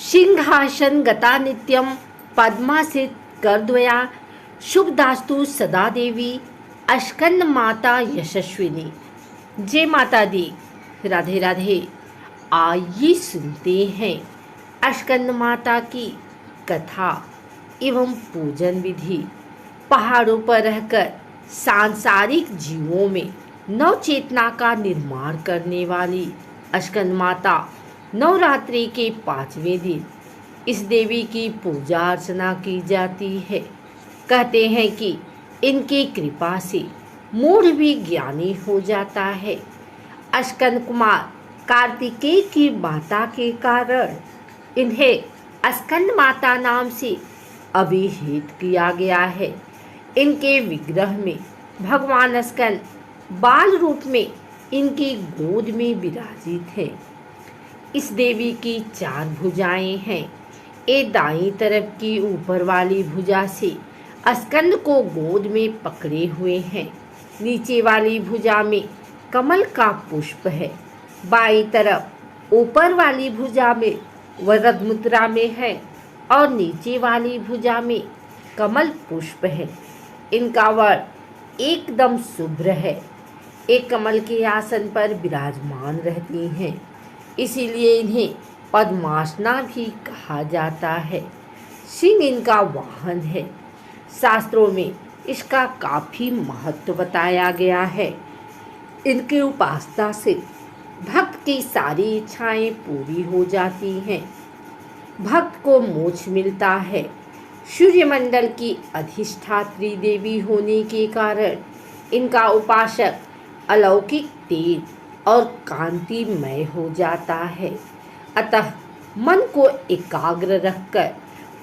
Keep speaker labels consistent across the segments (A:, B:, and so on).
A: सिंहासन गता नित्यम पद्मासित करद्वया शुभदास्तु सदा देवी अस्कंद माता यशस्विनी। जय माता दी, राधे राधे। आइए सुनते हैं अस्कंद माता की कथा एवं पूजन विधि। पहाड़ों पर रहकर सांसारिक जीवों में नव चेतना का निर्माण करने वाली अस्कंद माता नवरात्रि के 5वें दिन इस देवी की पूजा अर्चना की जाती है। कहते हैं कि इनकी कृपा से मूढ़ भी ज्ञानी हो जाता है। अस्कंद कुमार कार्तिकेय की माता के कारण इन्हें अस्कंद माता नाम से अभिहित किया गया है। इनके विग्रह में भगवान अस्कंद बाल रूप में इनकी गोद में विराजित है। इस देवी की 4 भुजाएं हैं। ये दाईं तरफ की ऊपर वाली भुजा से अस्कंद को गोद में पकड़े हुए हैं। नीचे वाली भुजा में कमल का पुष्प है। बाईं तरफ ऊपर वाली भुजा में वरद मुद्रा में है और नीचे वाली भुजा में कमल पुष्प है। इनका वर एकदम शुभ्र है। एक कमल के आसन पर विराजमान रहती हैं, इसीलिए इन्हें पद्मासना भी कहा जाता है। सिंह इनका वाहन है। शास्त्रों में इसका काफ़ी महत्व बताया गया है। इनकी उपासना से भक्त की सारी इच्छाएं पूरी हो जाती हैं। भक्त को मोक्ष मिलता है। सूर्यमंडल की अधिष्ठात्री देवी होने के कारण इनका उपासक अलौकिक तेज और कांतिमय हो जाता है। अतः मन को एकाग्र रखकर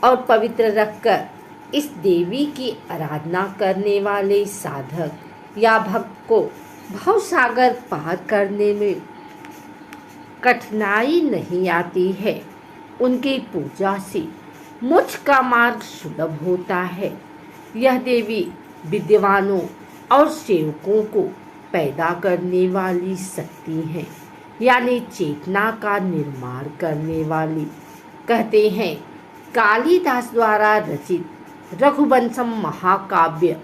A: और पवित्र रखकर इस देवी की आराधना करने वाले साधक या भक्त को भवसागर पार करने में कठिनाई नहीं आती है। उनकी पूजा से मोक्ष का मार्ग सुलभ होता है। यह देवी विद्वानों और सेवकों को पैदा करने वाली शक्ति है, यानी चेतना का निर्माण करने वाली। कहते हैं कालिदास द्वारा रचित रघुवंशम महाकाव्य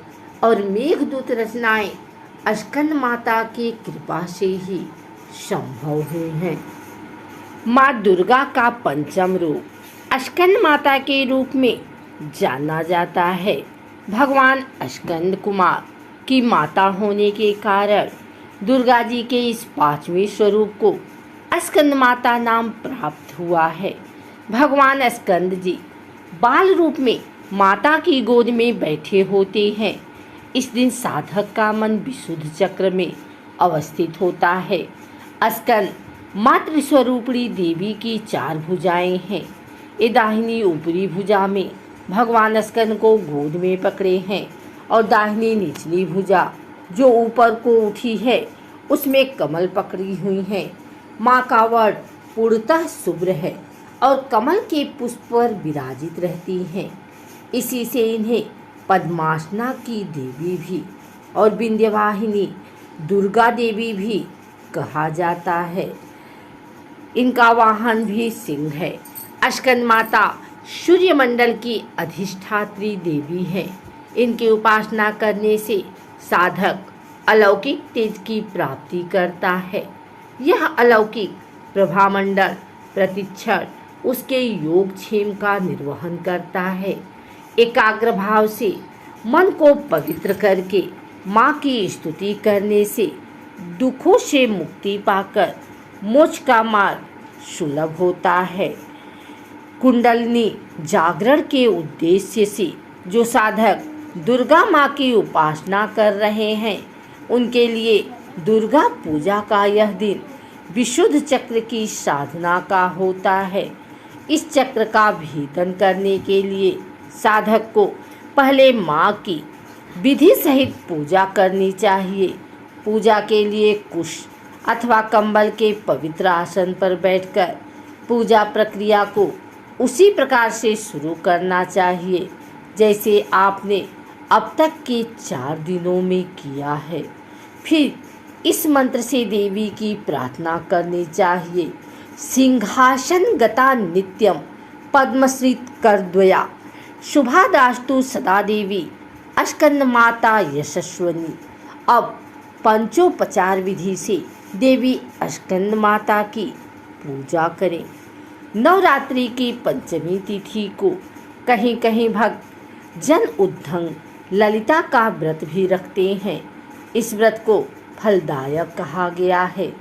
A: और मेघदूत रचनाएं अस्कंद माता की कृपा से ही संभव हुई हैं। माँ दुर्गा का 5म रूप अस्कंद माता के रूप में जाना जाता है। भगवान अस्कंद कुमार की माता होने के कारण दुर्गा जी के इस 5वें स्वरूप को अस्कंद माता नाम प्राप्त हुआ है। भगवान अस्कंद जी बाल रूप में माता की गोद में बैठे होते हैं। इस दिन साधक का मन विशुद्ध चक्र में अवस्थित होता है। अस्कंद मातृ स्वरूपणी देवी की 4 भुजाएं हैं। ये दाहिनी ऊपरी भुजा में भगवान अस्कंद को गोद में पकड़े हैं और दाहिनी निचली भुजा जो ऊपर को उठी है उसमें कमल पकड़ी हुई है। माँ का वर्ण पूर्णतः शुभ्र है और कमल के पुष्प पर विराजित रहती हैं। इसी से इन्हें पद्मासना की देवी भी और विंध्यवाहिनी दुर्गा देवी भी कहा जाता है। इनका वाहन भी सिंह है। अस्कंद माता सूर्यमंडल की अधिष्ठात्री देवी है। इनकी उपासना करने से साधक अलौकिक तेज की प्राप्ति करता है। यह अलौकिक प्रभामंडल प्रतिक्षण उसके योगक्षेम का निर्वहन करता है। एकाग्र भाव से मन को पवित्र करके माँ की स्तुति करने से दुखों से मुक्ति पाकर मोक्ष का मार्ग सुलभ होता है। कुंडलिनी जागरण के उद्देश्य से जो साधक दुर्गा माँ की उपासना कर रहे हैं उनके लिए दुर्गा पूजा का यह दिन विशुद्ध चक्र की साधना का होता है। इस चक्र का भेदन करने के लिए साधक को पहले माँ की विधि सहित पूजा करनी चाहिए। पूजा के लिए कुश अथवा कंबल के पवित्र आसन पर बैठकर पूजा प्रक्रिया को उसी प्रकार से शुरू करना चाहिए जैसे आपने अब तक के 4 दिनों में किया है। फिर इस मंत्र से देवी की प्रार्थना करनी चाहिए। सिंहासन गता नित्यम पद्मश्री करद्वया शुभादास्तु सदा देवी अस्कंद माता यशस्वनी। अब पंचोपचार विधि से देवी अस्कंद माता की पूजा करें। नवरात्रि की पंचमी तिथि को कहीं कहीं भक्त जन उद्धंग ललिता का व्रत भी रखते हैं। इस व्रत को फलदायक कहा गया है।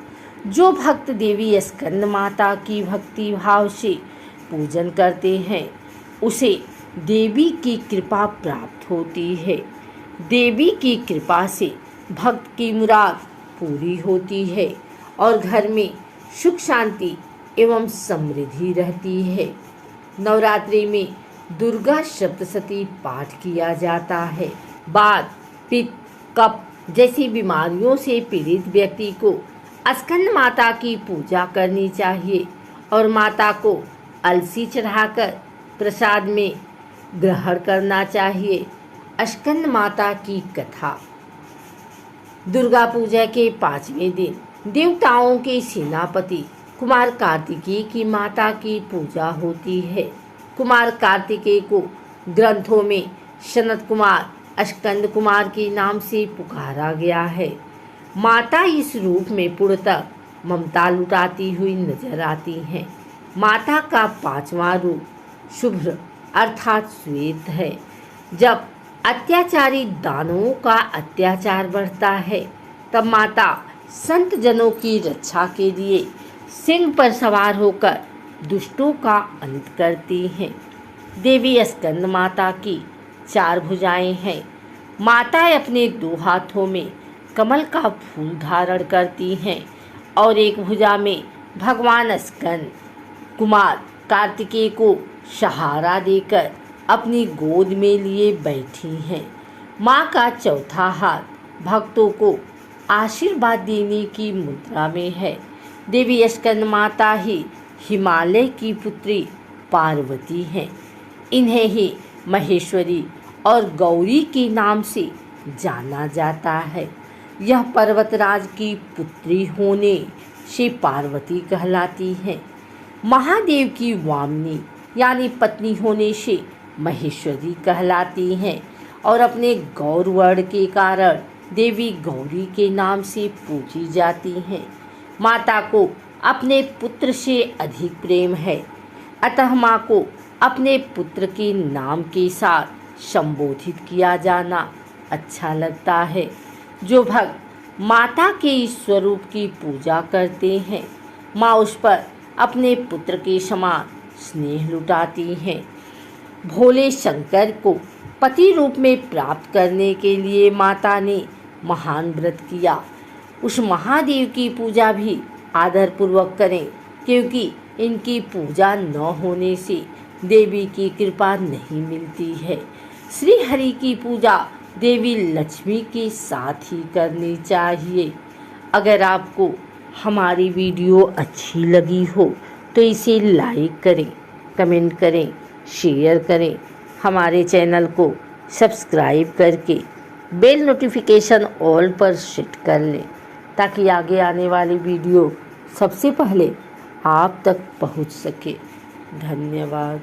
A: जो भक्त देवी स्कंद माता की भक्ति भाव से पूजन करते हैं उसे देवी की कृपा प्राप्त होती है। देवी की कृपा से भक्त की मुराद पूरी होती है और घर में सुख शांति एवं समृद्धि रहती है। नवरात्रि में दुर्गा सप्तशती पाठ किया जाता है। वात, पित्त, कफ जैसी बीमारियों से पीड़ित व्यक्ति को स्कंद माता की पूजा करनी चाहिए और माता को अलसी चढ़ाकर प्रसाद में ग्रहण करना चाहिए। स्कंद माता की कथा। दुर्गा पूजा के 5वें दिन देवताओं के सेनापति कुमार कार्तिकेय की माता की पूजा होती है। कुमार कार्तिकेय को ग्रंथों में सनत कुमार, स्कंद कुमार के नाम से पुकारा गया है। माता इस रूप में पूर्णतः ममता लुटाती हुई नजर आती हैं। माता का 5वां रूप शुभ्र अर्थात श्वेत है। जब अत्याचारी दानवों का अत्याचार बढ़ता है तब माता संत जनों की रक्षा के लिए सिंह पर सवार होकर दुष्टों का अंत करती हैं। देवी स्कंद माता की 4 भुजाएं हैं। माता अपने 2 हाथों में कमल का फूल धारण करती हैं और एक भुजा में भगवान स्कंद कुमार कार्तिकेय को सहारा देकर अपनी गोद में लिए बैठी हैं। माँ का 4था हाथ भक्तों को आशीर्वाद देने की मुद्रा में है। देवी स्कंद माता ही हिमालय की पुत्री पार्वती हैं। इन्हें ही महेश्वरी और गौरी के नाम से जाना जाता है। यह पर्वतराज की पुत्री होने से पार्वती कहलाती हैं। महादेव की वामनी यानी पत्नी होने से महेश्वरी कहलाती हैं और अपने गौर वर्ण के कारण देवी गौरी के नाम से पूजी जाती हैं। माता को अपने पुत्र से अधिक प्रेम है, अतः माँ को अपने पुत्र के नाम के साथ संबोधित किया जाना अच्छा लगता है। जो भक्त माता के इस स्वरूप की पूजा करते हैं माँ उस पर अपने पुत्र के समान स्नेह लुटाती हैं। भोले शंकर को पति रूप में प्राप्त करने के लिए माता ने महान व्रत किया। उस महादेव की पूजा भी आदरपूर्वक करें, क्योंकि इनकी पूजा न होने से देवी की कृपा नहीं मिलती है। श्री हरि की पूजा देवी लक्ष्मी के साथ ही करनी चाहिए। अगर आपको हमारी वीडियो अच्छी लगी हो तो इसे लाइक करें, कमेंट करें, शेयर करें। हमारे चैनल को सब्सक्राइब करके बेल नोटिफिकेशन ऑल पर सेट कर लें ताकि आगे आने वाली वीडियो सबसे पहले आप तक पहुंच सके। धन्यवाद।